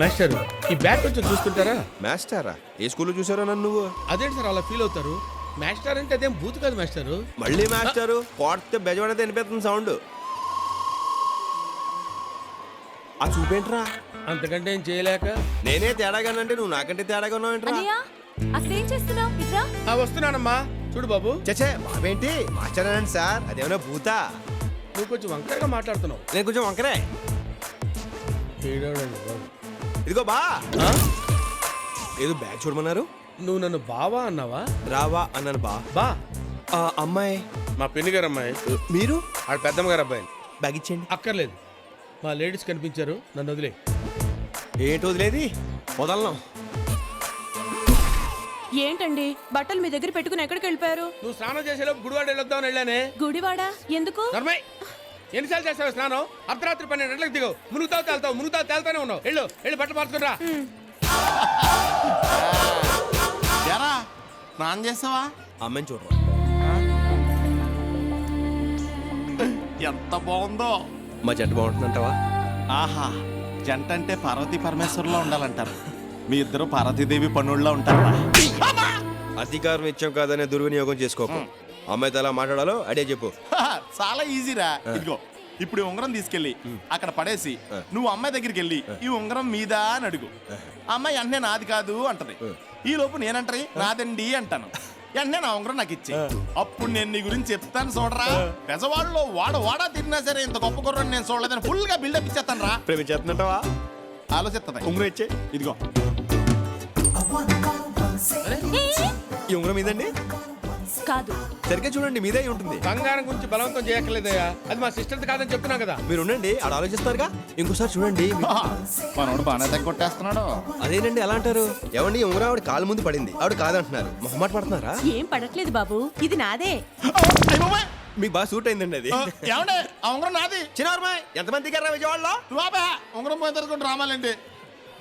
Master ఈ bat కొంచెం చూస్తుంటారా? మాస్టారా? ఏ స్కూల్లో చూసారో నన్ను నువ్వు? అదేంటి సార్ అలా ఫీల్ అవుతారు? మాస్టర్ అంటే అదేం బూత్ కాదు మాస్టరు. మళ్ళీ మాస్టారు కోడితే బెజవాడైతే వినిపిస్తుంది సౌండ్. ఆ చూపేంట్రా? అంతకంటే ఏం చేయలేక నేనే తేడాగానంటే నువ్వు నాకంటే తేడాగా ఉన్నావేంట్రా? అసలేం చేస్తున్నావు? ఇట్రా. వస్తున్నానమ్మా. చూడు బాబు. చచ్చే బాబేంటి మాస్టరేనండి సార్, అదేమన్నా భూతా? నువ్వు కొంచెం వంకరగా మాట్లాడుతున్నావు. నేను కొంచెం వంకరే. ఏడవడండి బాబు. ఇదిగో బా, ఏదో బ్యాగ్ చూడమన్నారు. నువ్వు నన్ను బావా అన్నావా? రావా అన్నాను బా. బా అమ్మాయి మా పిన్ని గారు అమ్మాయి. మీరు? ఆడ పెద్దమ్మ గారు అబ్బాయి. బ్యాగ్ ఇచ్చేయండి. అక్కర్లేదు, మా లేడీస్ కనిపించారు, నన్ను వదిలే. ఏంటి వదిలేది? వదలను. ఏంటండి బట్టలు మీ దగ్గర పెట్టుకుని ఎక్కడికి వెళ్ళిపోయారు? నువ్వు స్నానం చేసేలోపు గుడివాడ వెళ్ళొద్దామని వెళ్ళానే. గుడివాడా? ఎందుకు? నర్మయ్, ఎన్నిసార్లు చేస్తావు స్నానం? అర్ధరాత్రి 12 గంటలకు దిగవు. మునుగుతావు తేల్తానే ఉన్నావు. వెళ్ళి బట్టలు మార్చుకుని రా. ఎరా స్నానం చేసావా? అమ్మాయిని చూడరా. ఎంత బాగుందో. మా జంట బాగుంటుందంటావా? ఆహా, జంట అంటే పార్వతీ పరమేశ్వరులో ఉండాలంటారు. మీ ఇద్దరు పార్వతీదేవి పన్నుల్లో ఉంటారా? అధికారం ఇచ్చాం కాదనే దుర్వినియోగం చేసుకోకు. అమ్మాయితో ఎలా మాట్లాడాలో అడే చెప్పు. చాలా ఈజీరా. ఇదిగో ఇప్పుడు ఈ ఉంగరం తీసుకెళ్ళి అక్కడ పడేసి నువ్వు అమ్మాయి దగ్గరికి వెళ్ళి ఈ ఉంగరం మీదా అని అడుగు. అమ్మాయి వెంటనే నాది కాదు అంటది. ఈ లోపు నేనంటది నాదండి అంటాను. వెంటనే నా ఉంగరం నాకు ఇచ్చి అప్పుడు నేను నీ గురించి చెప్తాను చూడరా. పెజవాడలో వాడా తిరిగినా సరే ఇంత గొప్ప గుర్రం నేను చూడలేదని ఫుల్ గా బిల్డప్ ఇచ్చేస్తాను రా. ప్రేమించేస్తున్నట్టవా? ఆలోచిస్తుంది. ఉంగరం ఇచ్చే. ఇదిగో ఈ ఉంగరం మీదండి కాదు. సరిగ్గా చూడండి, మీదే అయి ఉంటుంది. బంగారం గురించి బలవంతం చేయక్కర్లేదయ్యా, అది మా సిస్టర్ కాదని చెప్తున్నా కదా. మీరు ఉండండి, ఆడ ఆలోచిస్తారుగా. ఇంకోసారి చూడండి. మనోడు బాగానే తగ్గొట్టేస్తున్నాడు. అదేనండి ఎలా అంటారు? ఏమండి ఉంగరం ఆవిడ కాలు ముందు పడింది, ఆవిడ కాదంటున్నారు. మొహమాట పడుతున్నారా? ఏం పడట్లేదు బాబు, ఇది నాదే. మీకు బాగా సూట్ అయిందండి అది. ఏమండే ఆ ఉంగరం నాది. చిన్నమ్మాయి ఎంతమంది దిగారా విజయవాడలో? ఉంగరం పోయిన తర్వాత రామాలండి.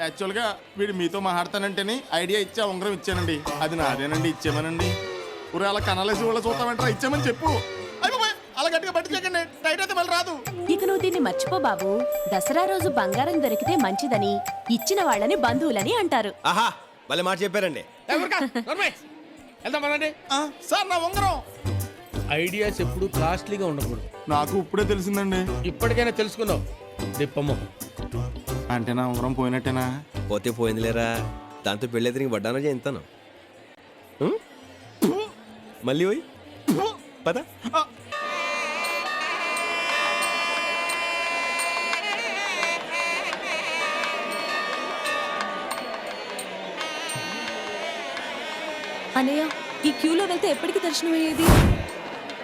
యాక్చువల్గా వీడు మీతో మాట్లాడతానంటేనే ఐడియా ఇచ్చా ఉంగరం ఇచ్చానండి. అది నాదేనండి, ఇచ్చేమనండి. ఊరే అలా కనాలేసి వాళ్ళ చూస్తామంటారా? ఇచ్చామని చెప్పు. అలా గట్టిగా పట్టుకోకండి, టైట్ అయితే మళ్ళీ రాదు. ఇక నువ్వు దీన్ని మర్చిపో బాబు. దసరా రోజు బంగారం దొరికితే మంచిదని, ఇచ్చిన వాళ్ళని బంధువులని అంటారు. ఆహా, మళ్ళీ మాట చెప్పారండి. వెళ్దామనండి. సార్ నా ఉంగరం. ఐడియాస్ ఎప్పుడు కాస్ట్లీగా ఉండకూడదు. నాకు ఇప్పుడే తెలిసిందండి. ఇప్పటికైనా తెలుసుకున్నావు దిప్పమ్మ. అంటే నా ఉంగరం పోయినట్టేనా? పోతే పోయిందిలేరా, దాంతో పెళ్ళెదిరికి పడ్డానో చేస్తాను. మళ్ళీ పోయి పద. అనయ్య, ఈ క్యూలో వెళ్తే ఎప్పటికి దర్శనం అయ్యేది?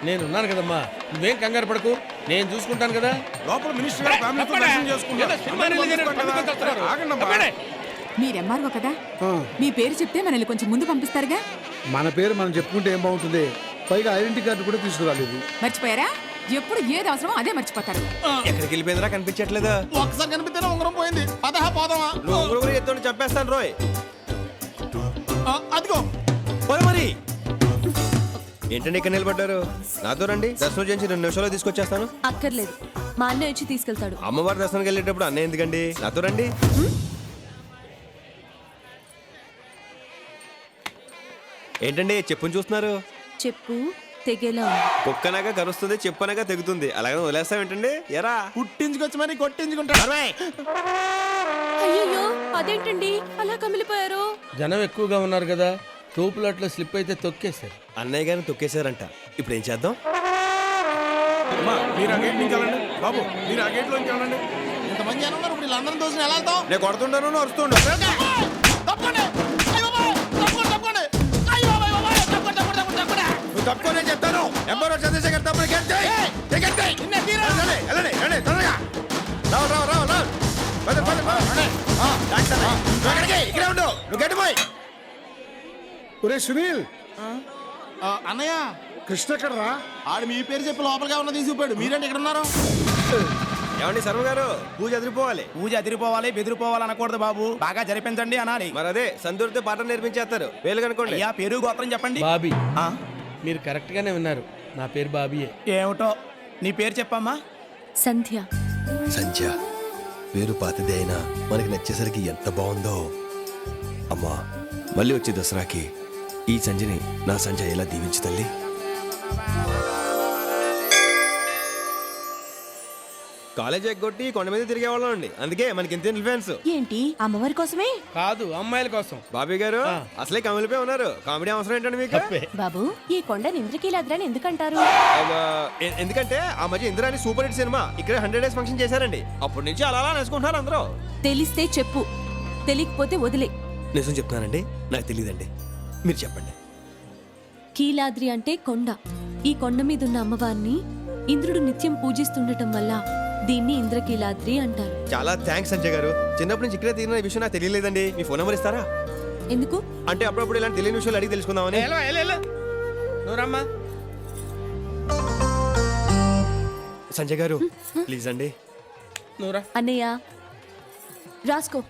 నేనున్నాను కదమ్మా, నువ్వేం కంగారు పడకు, నేను చూసుకుంటాను కదా. లోపల మినిస్టర్ గారు ఫ్యామిలీతో దర్శనం చేసుకుంటారు. మీరు ఎంఆర్ఓ కదా, మీ పేరు చెప్తే మనల్ని కొంచెం ముందు పంపిస్తారుగా. మన పేరు మనం చెప్పుకుంటే ఏం బాగుంటుంది? పైగా ఐడెంటిటీ కార్డు కూడా తీసుకురాలేదు. మర్చిపోయారా? ఎప్పుడు ఏది అవసరమో అదే మర్చిపోతారు. ఎక్కడికి వెళ్ళిపోయిందిరా, కనిపించట్లేదా? ఒకసారి కనిపిస్తేనే ఉంగరం పోయింది. పదహా పోదామా? నువ్వు ఉంగరం కూడా ఎత్తుని చెప్పేస్తాను రోయ్. అదిగో పోయి మరి. ఏంటండి ఇక్కడ నిలబడ్డారు? నాతో రండి, దర్శనం చేసి 2 నిమిషాల్లో తీసుకొచ్చేస్తాను. అక్కర్లేదు, మా అన్నయ్య వచ్చి తీసుకెళ్తాడు. అమ్మవారి దర్శనానికి వెళ్ళేటప్పుడు అన్నయ్య ఎందుకండి? నాతో రండి. ఏంటండి చెప్పుని చూస్తున్నారు? చెప్పు తెగేలా. కుక్కనగా కరుస్తుంది, చెప్పనగా తెగుతుంది. అలాగే వదిలేస్తావేంటండి? ఎరా పుట్టించుకొచ్చి మరి కొట్టించుకుంటాడు. అయ్యో, అదేంటండి అలా కమిలిపోయారు? జనం ఎక్కువగా ఉన్నారు కదా, తోపులట్లో స్లిప్ అయితే తొక్కేశారు. అన్నయ్య గారిని తొక్కేశారంట. ఇప్పుడు ఏం చేద్దాం? బాబు మీరు ఆ గేట్ లోకి వెళ్ళండి. ఇంతమంది జనం ఉన్నారు, ఇప్పుడు వీళ్ళందరం దోషం ఎలా వెళ్తాం? నేను కొడుతుంటాను, అరుస్తుండు. నువ్వు తప్పుకోనే చెప్తాను. ఎంబరో చంద్రశేఖర్ తప్పుడు ఇక్కడ ఉండు, నువ్వు గట్టిపోయి. ఒరే సునీల్, అన్నయ్య కృష్ణ ఎక్కడ రా? ఆడు మీ పేరు చెప్పి లోపలిగా ఉన్న తీసుకుపోయాడు. మీరేంటి ఇక్కడ ఉన్నారు? ఏమండి శర్మ గారు, పూజ అదిరిపోవాలి. పూజ అదిరిపోవాలి, బెదిరిపోవాలి అనకూడదు బాబు, బాగా జరిపించండి అనాలి. మరి అదే సందూరితే పాఠం నేర్పించేస్తారు. వేలు కనుకోండి. అయ్యా పేరు గోత్రం చెప్పండి. బాబీ, మీరు కరెక్ట్ గానే విన్నారు. నా పేరు బాబీయే. ఏమిటో నీ పేరు చెప్పమ్మా. సంధ్య. సంధ్య పేరు పాతదే అయినా మనకి నచ్చేసరికి ఎంత బాగుందో. అమ్మా మళ్ళీ వచ్చే దసరాకి ఈ సంధ్యని నా సంధ్య ఎలా దీవించు తల్లి. కాలేజ్ ఎగ్గొట్టి కొండ మీద తిరిగేవాళ్ళం అండి, అందుకే మనకి ఇంత ఇన్ఫ్లుయెన్స్. ఏంటి అమ్మవారి కోసమే? కాదు, అమ్మాయిల కోసం. బాబీ గారు అసలే కమిలిపోయి ఉన్నారు, కామెడీ అవసరం ఏంటండి మీకు? బాబు, ఈ కొండని ఇంద్రకీలాద్రని ఎందుకంటారు? ఎందుకంటే ఆ మధ్య ఇందిరాని సూపర్ హిట్ సినిమా ఇక్కడ 100 days ఫంక్షన్ చేశారండి, అప్పటి నుంచి అలా అలా నేర్చుకుంటున్నారు అందరూ. తెలిస్తే చెప్పు, తెలియకపోతే వదిలే. నిజం చెప్తున్నానండి, నాకు తెలియదండి, మీరు చెప్పండి. కీలాద్రి అంటే కొండ. ఈ కొండ మీద ఉన్న అమ్మవారిని ఇంద్రుడు నిత్యం పూజిస్తుండటం వల్ల దీన్ని ఇంద్రకీలాద్రి అంటారు. చాలా థ్యాంక్స్ సంజయ్ గారు, చిన్నప్పటి నుంచి ఇక్కడే తిరిగిన విషయం నాకు తెలియలేదండి. మీ ఫోన్ నెంబర్ ఇస్తారా? ఎందుకు? అంటే అప్పుడప్పుడు ఇలాంటి తెలియని విషయాలు అడిగి తెలుసుకుందామని. నువ్వు రమ్మా. సంజయ్ గారు ప్లీజ్ అండి. నువ్వురా. అన్నయ్య రాసుకో.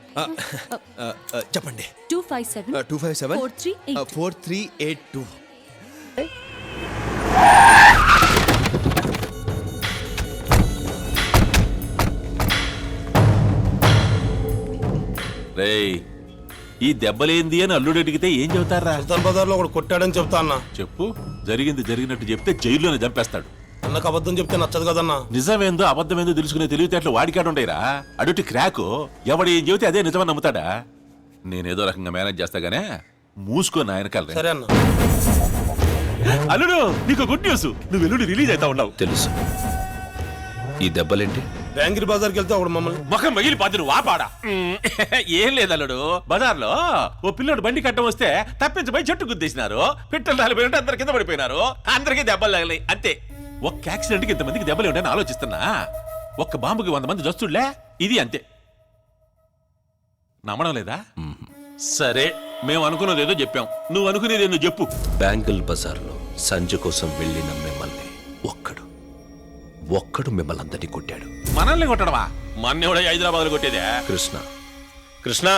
చెప్పండి. 257 257 438. 4382. రేయ్, ఈ దెబ్బలేంది అని అల్లుడు అడిగితే ఏం చెబుతారా? సుల్తాన్ బజార్ లో ఒకడు కొట్టాడని చెప్తా అన్నా. చెప్పు, జరిగింది జరిగినట్టు చెప్తే జైల్లోనే చంపేస్తాడు. అన్నకు అబద్ధం చెప్తే నచ్చదు కదన్నా. నిజమేందో అబద్ధమేందో తెలుసుకునే తెలివితేటలు వాడికాడుంటాయిరా. అడుటి క్రాకు ఎవడు ఏం చెబితే అదే నిజమని నమ్ముతాడా? నేనేదో రకంగా మేనేజ్ చేస్తాగానే మూసుకో నాయన కలరే. సరే అన్న. అల్లుడు, నీకు గుడ్ న్యూస్, నువ్వు ఎల్లుండి రిలీజ్ అవుతా ఉన్నావు. తెలుసు. ఈ దెబ్బలేంటి? బ్యాంగిరి బజార్కి వెళ్తే ఒకడు మమ్మల్ని ముఖం మగిలిపోద్దు, నువ్వు వాపాడా. ఏం లేదు అల్లుడు, బజార్లో ఓ పిల్లోడు బండి కట్టం వస్తే తప్పించబోయి చెట్టు గుద్దేసినారు. పిట్టలు రాలిపోయినట్టు అందరి కింద పడిపోయినారు. అందరికీ దెబ్బలు తగిలి అంతే. ఒక్క యాక్సిడెంట్ కి ఇంతమందికి దెబ్బలు ఉంటాయని ఆలోచిస్తున్నా. ఒక్క బాంబుకి 100 మంది జస్తుడులే, ఇది అంతే. నమ్మడం లేదా? సరే, మేము అనుకున్నది ఏదో చెప్పాం, నువ్వు అనుకునేది ఏదో చెప్పు. బ్యాంగిల్ బజార్లో సంజ కోసం వెళ్ళిన మిమ్మల్ని ఒక్కడు మిమ్మల్ని అందరినీ కొట్టాడు. మనల్ని కొట్టడమా? మన్నెవడ హైదరాబాద్ లో కొట్టేదే? కృష్ణ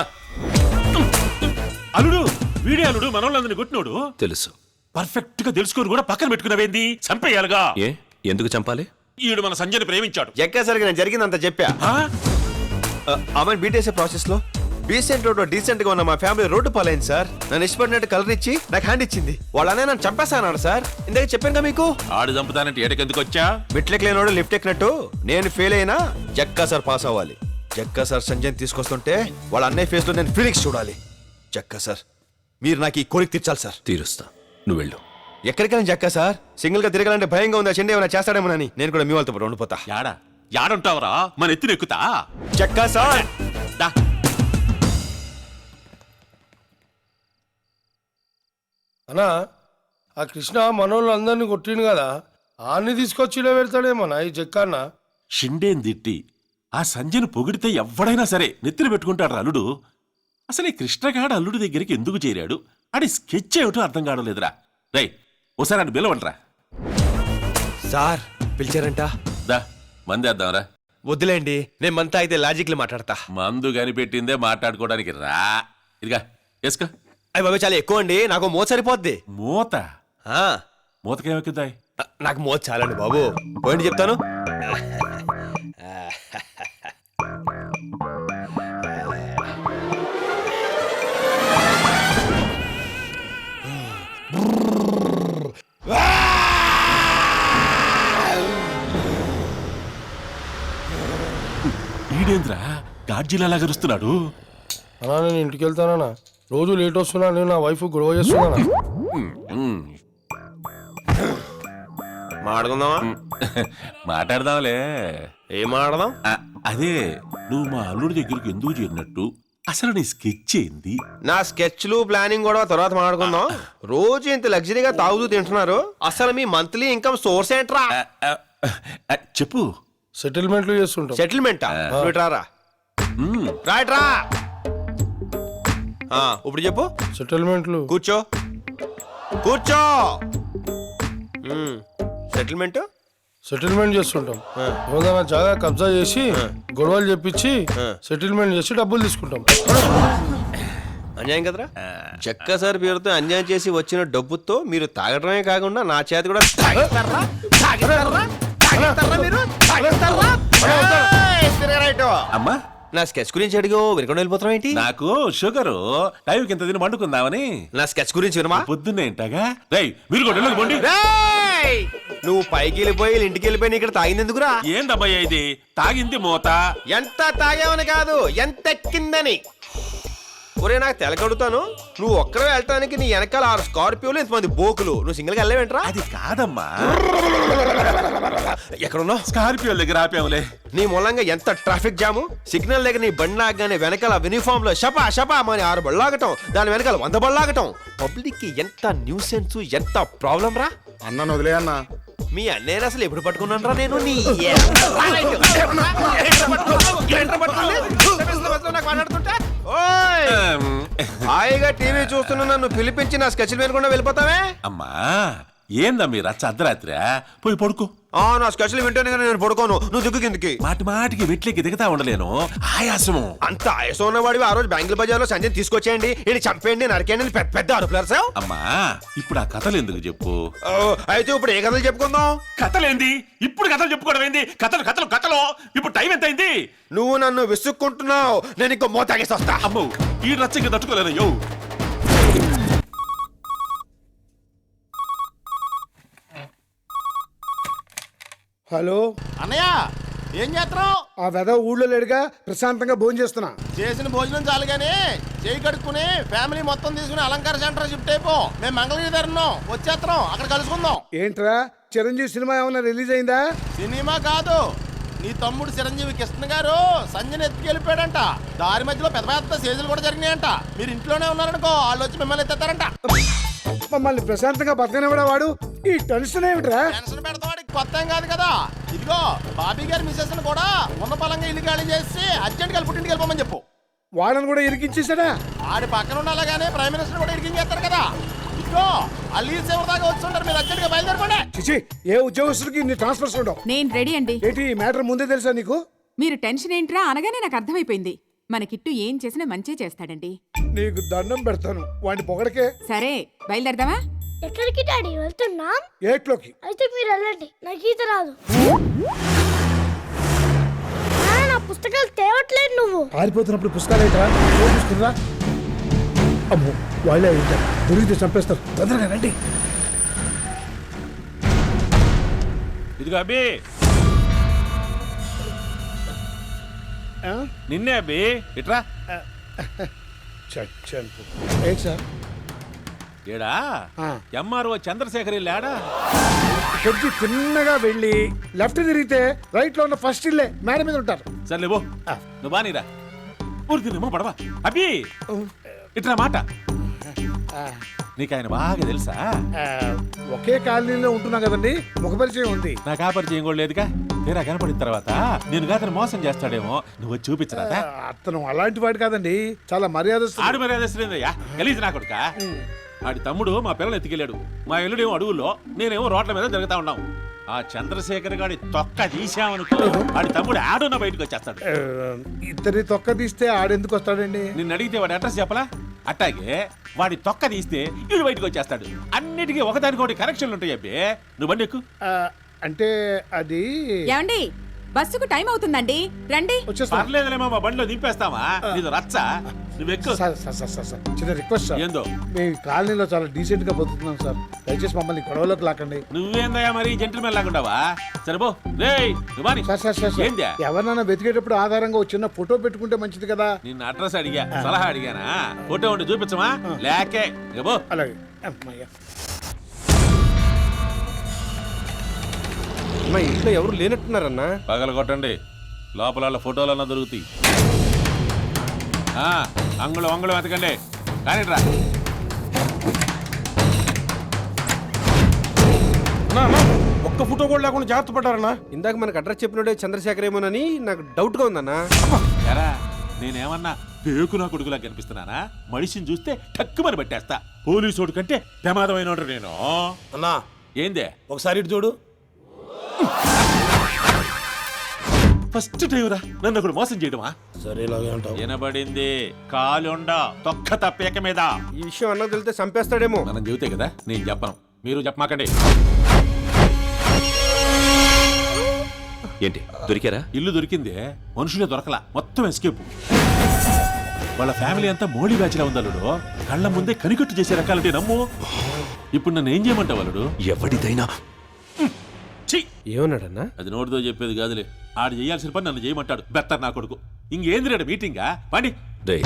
అల్లుడు, వీడే అల్లుడు మనోళ్ళందరినీ కొట్టినోడు. తెలుసు. పర్ఫెక్ట్ గా తెలుసుకొని కూడా పక్కన పెట్టుకున్నావేంది? చంపేయాలిగా. ఏ ఎందుకు చంపాలి? ఈడు మన సంజయ్ని ప్రేమించాడు. ఎక్కసరిగా నేను జరిగిందంత చెప్పా. ఆమెను బీటేసే ప్రాసెస్ లో డీసెంట్ రోడ్ డీసెంట్ గా ఉన్న మా ఫ్యామిలీ రోడ్డు పాలైంది సార్. నన్ను ఇష్టపడినట్టు కలర్ ఇచ్చి నాకు హ్యాండ్ ఇచ్చింది. వాళ్ళనే నన్ను చంపేస్తాను సార్. ఇందాక చెప్పాను మీకు. ఆడు చంపుతానంటే ఏటకెందుకు వచ్చా? మెట్లెక్ లేనోడు లిఫ్ట్ ఎక్కినట్టు నేను ఫెయిల్ అయినా జక్కా సార్ పాస్ అవ్వాలి. జక్కా సార్ సంజయ్ తీసుకొస్తుంటే వాళ్ళ అన్నయ్య ఫేస్ లో నేను ఫీలింగ్స్ చూడాలి. జక్కా సార్, మీరు నాకు ఈ కోరిక తీర్చాలి సార్. తీరుస్తా, నువ్వు వెళ్ళు. ఎక్కడికైనా జక్కా సార్, సింగిల్ గా తిరగాలంటే భయంగా ఉందా? చెండి ఏమైనా చేస్తాడేమోనని నేను కూడా మీ వాళ్ళతో ఉండిపోతా. యాడుంటావరా? మన ఎత్తున ఎక్కుతా. జక్కా సార్. అన్నా, ఆ కృష్ణ మనోళ్ళు అందరినీ కొట్టిండు కదా, ఆన్ని తీసుకొచ్చి ఇలా పెడతాడేమన్నా ఈ జక్కన్న. షిండేని తిట్టి ఆ సంజయ్ను పొగిడితే ఎవడైనా సరే నెత్తిన పెట్టుకుంటాడు అల్లుడు. అసలు ఈ కృష్ణగాడు అల్లుడి దగ్గరికి ఎందుకు చేరాడు? ఆడి స్కెచ్ ఏమిటో అర్థం కావలేదురా. రై, ఒకసారి అని బిలవంటరా. సార్ పిలిచారంట. దా మందేద్దాంరా. వద్దులేండి, నేను మంతా అయితే లాజిక్లు మాట్లాడతా. మందు కనిపెట్టిందే మాట్లాడుకోవడానికి రా. ఇదిగా వేసుకో. అయ్యి బాబు చాలా ఎక్కువ అండి, నాకు మోత సరిపోద్ది. మూత? మూతకేమెక్కుద్దాయి? నాకు మోత చాలండి బాబు. పోయింది చెప్తాను. ఈడేంద్రా గాడ్జిలా గరుస్తున్నాడు? అన్నా నేను ఇంటికి వెళ్తానా, రోజు లేట్ వస్తున్నా, నేను నా వైఫ్ గొడవ చేస్తున్నానా. మాట్లాడుకుందామా? మాట్లాడదాంలే. ఏం మాట్లాడదాం? అదే, నువ్వు మా అల్లుడి దగ్గరికి ఎందుకు చేరినట్టు, అసలు నీ స్కెచ్ ఏంది? నా స్కెచ్లు ప్లానింగ్ కూడా తర్వాత మాట్లాడుకుందాం. రోజు ఇంత లగ్జరీగా తాగుతూ తింటున్నారు, అసలు మీ మంత్లీ ఇన్కమ్ సోర్స్ ఏంట్రా? చెప్పు. సెటిల్మెంట్లు చేస్తుంటాం. సెటిల్మెంటా? రారా రాయట్రా. ఇప్పుడు చెప్పు. సెటిల్మెంట్లు. కూర్చో కూర్చో. సెటిల్మెంట్ సెటిల్మెంట్ చేస్తుంటాం. ఏదైనా జాగా కబ్జా చేసి గొడవలు చెప్పించి సెటిల్మెంట్ చేసి డబ్బులు తీసుకుంటాం. అన్యాయం కదరా జక్క సార్ పేరుతో అన్యాయం చేసి వచ్చిన డబ్బుతో మీరు తాగడమే కాకుండా నా చేతి కూడా అమ్మా నా స్కెచ్ గురించి అడిగో వినకుండా వెళ్ళిపోతాం ఏంటి నాకు షుగరు టైంకి ఇంత తిని వండుకుందామని. నా స్కెచ్ గురించి వినమా పొద్దున్నేంటగా రేయ్ మీరు కూడా ఇళ్ళకి పోండి. రేయ్! నువ్వు పైకి వెళ్ళిపోయి ఇంటికి వెళ్ళిపోయి ఇక్కడ తాగింది ఎందుకురా ఏందమ్మయ్యా ఇది? తాగింది మూత. ఎంత తాగావని కాదు ఎంత ఎక్కిందని. ఒరే నాకు తెలకడుతాను నువ్వు ఒక్కడే వెళ్ళటానికి నీ వెనకాల 6 స్కార్పియోలు ఇంతమంది బోకులు నువ్వు సింగిల్ గా వెళ్ళవేంట్రా అది కాదమ్మా, ఎక్కడున్నావు స్కార్పియో దగ్గర ఆపాములే. నీ మూలంగా ఎంత ట్రాఫిక్ జాము సిగ్నల్ దగ్గర నీ బండి ఆగగానే వెనకాల యూనిఫామ్ లో షపా షపా అని 6 బళ్ళాగటం దాని వెనకాల 100 బళ్ళాగటం పబ్లిక్ కి ఎంత న్యూసెన్స్ ఎంత ప్రాబ్లం రా. అన్న వదిలే అన్న. మీ అన్నయ్య అసలు ఎప్పుడు పట్టుకున్నాను రా నేను నీ హాయిగా టీవీ చూస్తున్నా నన్ను పిలిపించి నా స్కెచ్లు వినకుండా వెళ్ళిపోతావే. అమ్మా ఏందా మీరు రచ్చ అర్ధరాత్రి పోయి పడుకో. నా స్కెచ్లు వింటేనే కానీ నేను పడుకోను నువ్వు దిగ్గు కిందకి. మాటి మాటికి వెట్లకి దిగుతా ఉండలేను, ఆయాసము. అంత ఆయాసం ఉన్నవాడివి ఆ రోజు బ్యాంకుల బజార్లో సంజయ్ తీసుకొచ్చేయండి ఈయన చంపేయండి నరికేయండి పెద్ద పెద్ద అరుపులారు. అమ్మా ఇప్పుడు ఆ కథలు ఎందుకు చెప్పు. అయితే ఇప్పుడు ఏ కథలు చెప్పుకుందాం. కథలేంది ఇప్పుడు కథలు చెప్పుకోవడం ఏంది? కథలు కథలు కథలు. ఇప్పుడు టైం ఎంత అయింది? నువ్వు నన్ను విసుక్కుంటున్నావు నేను ఇంకో మోతాగేసి వస్తా. అమ్మో ఈ రచ్చకి తట్టుకోలేదయ్యో. హలో అన్నయ్య ఏం చేస్తున్నావు? ఆ వెద ఊళ్ళో లేడుగా ప్రశాంతంగా భోజనం చేస్తున్నా. చేసిన భోజనం చాలు గానీ చేయి కడుక్కుని ఫ్యామిలీ మొత్తం తీసుకుని అలంకార సెంటర్ షిఫ్ట్ అయిపో. మేము మంగళగిరి ధరను వచ్చేస్తున్నాం, అక్కడ కలుసుకుందాం. ఏంట్రా చిరంజీవి సినిమా ఏమన్నా రిలీజ్ అయిందా? సినిమా కాదు, నీ తమ్ముడు చిరంజీవి కృష్ణ గారు సంజయ్ ఎత్తుకెళ్ళిపోయాడంట. దారి మధ్యలో పెద్ద పెద్ద సేజులు కూడా జరిగినాయంట. మీరు ఇంట్లోనే ఉన్నారనుకో వాళ్ళు వచ్చి మిమ్మల్ని ఎత్తారంట. మమ్మల్ని ప్రశాంతంగా బతకనివ్వడా వాడు? ఈ టెన్షన్ ఏమిట్రా? టెన్షన్ పెడతావాడికి కొత్త ఏం కాదు కదా. ఇదిగో బాబీ గారి మిసెస్ కూడా ఉన్న పలంగా ఇల్లు ఖాళీ చేసి అర్జెంట్ గా పుట్టింటికి వెళ్ళిపోమని చెప్పు. వాళ్ళని కూడా ఇరికించేసాడా? ఆడి పక్కన ఉండాలగానే ప్రైమ్ మినిస్టర్ కూడా ఇరికించేస్తారు కదా. ఇదిగో ఆ లీజ్ ఎవరి దాకా వచ్చుంటారు, మీరు అర్జెంట్ గా బయలుదేరకండి. చిచి ఏ ఉద్యోగస్తుడికి ఇన్ని ట్రాన్స్ఫర్స్ ఉండవు. నేను రెడీ అండి. ఏంటి ఈ మ్యాటర్ ముందే తెలుసా నీకు? మీరు టెన్షన్ ఏంట్రా అనగానే నాకు అర్థమైపోయింది. మన కిట్టు ఏం చేసినా మంచి చేస్తాడండి. నీకు దండం పెడతాను వాడిని పొగడకే. సరే బయలుదేరదామా? ఎక్కడికి డాడీ వెళ్తున్నాం? ఏట్లోకి. అయితే మీరు వెళ్ళండి, నాకు ఈత రాదు. నా పుస్తకాలు తేవట్లేదు నువ్వు. పారిపోతున్నప్పుడు పుస్తకాలు ఏంట్రా? చూసుకురా. అమ్మో వాళ్ళే ఉంటారు, దొరికితే చంపేస్తారు. తొందరగా రండి. ఇదిగో అబ్బి నిన్నే అబ్బి ఇట్రా. ఏంటి సార్? ఏడా ఎంఆర్ఓ చంద్రశేఖర్ లేడా? కొద్ది తిన్నగా వెళ్ళి లెఫ్ట్ తిరిగితే రైట్ లో ఉన్న ఫస్ట్ ఇల్లే మేడ మీద ఉంటారు. సర్లే బో నువ్వు బానీరా. ఊరికినేమో పడవా అబ్బి ఇట్రా మాట. నీకు ఆయన బాగా తెలుసా? ఒకే కాలనీలో ఉంటున్నా కదండి, ముఖ పరిచయం ఉంది. నాకు ఆ పరిచయం కూడా లేదుగా. తీరా కనపడిన తర్వాత నేను అతను మోసం చేస్తాడేమో నువ్వు చూపించరా? అతను అలాంటి వాడు కాదండి, చాలా మర్యాదస్తుడు. ఆడు మర్యాదస్తులేదయ్యా గలీజ్ నా కొడుక. ఆడి తమ్ముడు మా పిల్లలు ఎత్తుకెళ్ళాడు, మా ఇల్లుడేమో అడుగుల్లో, నేనేమో రోడ్ల మీద తిరుగుతా ఉన్నాం. ఆ చంద్రశేఖర్ గాడి తొక్క తీసామనుకో ఆడి తమ్ముడు ఆడున్న బయటకు వచ్చేస్తాడు. ఇద్దరి తొక్క తీస్తే ఆడెందుకు వస్తాడండి? నిన్ను అడిగితే వాడి అడ్రస్ చెప్పలా? అట్టాగే వాడి తొక్క తీస్తే వీడు బయటకు వచ్చేస్తాడు. అన్నిటికీ ఒకదానికొకటి కనెక్షన్లు ఉంటాయి అబ్బే. నువ్వు బండి ఎక్కు. అంటే అది ఏమండి బస్సుకు టైం అవుతుందండి, రండి. పర్లేదులేమో మా బండిలో దింపేస్తావా? నీది రచ్చ, నువ్వు ఎక్కు. చిన్న రిక్వెస్ట్ సార్, ఏందో మీ కాలనీలో చాలా డీసెంట్ గా బతుకుతున్నాం సార్, దయచేసి మమ్మల్ని గొడవలోకి లాకండి. నువ్వేందయ్యా మరి జెంటిల్మెన్ లాగుండావా? సరేపో రేయ్ నువ్వు ఏందా? ఎవరినైనా వెతికేటప్పుడు ఆధారంగా ఒక చిన్న ఫోటో పెట్టుకుంటే మంచిది కదా. నిన్ను అడ్రస్ అడిగా, సలహా అడిగానా? ఫోటో ఉండి చూపించమా? లేకే ఇగో. అలాగే అమ్మయ్య. మా ఇంట్లో ఎవరు లేనట్టున్నారన్నా. పగల కొట్టండి, లోపల ఫోటోలన్నా దొరుకుతాయి. అంగుళం అంగుళం వెతకండి కానీ రా. ఒక్క ఫోటో కూడా లేకుండా జాగ్రత్త పడ్డారన్నా. ఇందాక మనకు అడ్రస్ చెప్పినోడే చంద్రశేఖర్ ఏమోనని నాకు డౌట్ గా ఉందన్నా. ఎరా నేనేమన్నా పేకు నా కొడుకులా కనిపిస్తున్నానా? మనిషిని చూస్తే టక్కుమని పట్టేస్తా. పోలీసోడు కంటే ప్రమాదమైన నేను. అన్నా ఏందే ఒకసారి ఇటు చూడు. ఫస్ట్ టైం రా నన్ను ఒకడు మోసం చేయడమా? సరే ఇలాగే అంటావు. వినబడింది. కాలుండ తొక్క తప్పేక మీద. ఈ విషయం అన్నకు తెలితే చంపేస్తాడేమో. మనం చెబితే కదా నేను చెప్పను, మీరు చెప్పమాకండి. ఏంటి దొరికారా? ఇల్లు దొరికిందే, మనుషులే దొరకలా, మొత్తం ఎస్కేప్. వాళ్ళ ఫ్యామిలీ అంతా మోడీ బ్యాచ్ లా ఉందల్లుడు. కళ్ళ ముందే కనికట్టు చేసే రకాలంటే నమ్ము. ఇప్పుడు నన్ను ఏం చేయమంటావు అల్లుడు? ఎవడిదైనా ఏమన్నాడన్నా? అది నోటితో చెప్పేది కాదులే. ఆడు చేయాల్సిన పని నన్ను చేయమంటాడు. బెత్తర్ నా కొడుకు. ఇంకేంది రేడు మీటింగా పండి. రే,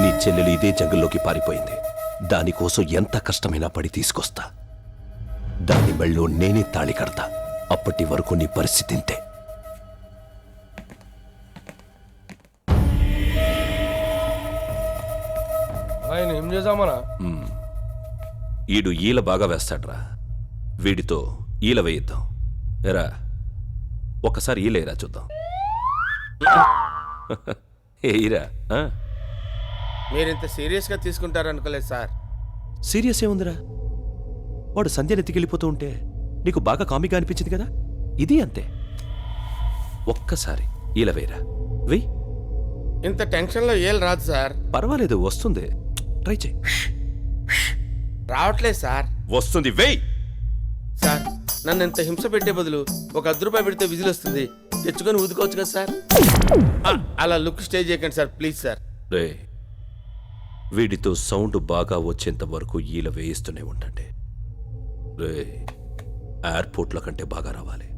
నీ చెల్లెలు ఇదే జంగల్లోకి పారిపోయింది. దానికోసం ఎంత కష్టమైనా పడి తీసుకొస్తా. దాని మెళ్ళో నేనే తాళి కడతా. అప్పటి వరకు నీ పరిస్థితి ఇంతే. ఆయన ఏం చేద్దామనా? ఈడు ఈల బాగా వేస్తాడ్రా. వీడితో ఈల వేయిద్దాం. ఎరా ఒకసారి ఈలేరా చూద్దాం. ఏయిరా. మీరింత సీరియస్ గా తీసుకుంటారనుకోలేదు సార్. సీరియస్ ఏముందిరా? వాడు సంధ్యను ఎత్తికెళ్ళిపోతూ ఉంటే నీకు బాగా కామిగా అనిపించింది కదా, ఇది అంతే. ఒక్కసారి ఈల వేయరా. వెయ్యి. ఇంత టెన్షన్ లో ఏం రాదు సార్. పర్వాలేదు, వస్తుంది. ట్రై చేయి. రావట్లేదు సార్. వస్తుంది, వెయ్యి. సార్ నన్ను ఇంత హింస పెట్టే బదులు ఒక ₹10 పెడితే విజిల్ వస్తుంది, తెచ్చుకొని ఊదుకోవచ్చు కదా సార్. అలా లుక్ స్టే చేయకండి సార్, ప్లీజ్ సార్. రే, వీడితో సౌండ్ బాగా వచ్చేంత వరకు ఈల వేయిస్తూనే ఉండండి. రే, ఎయిర్పోర్ట్ల కంటే బాగా రావాలి.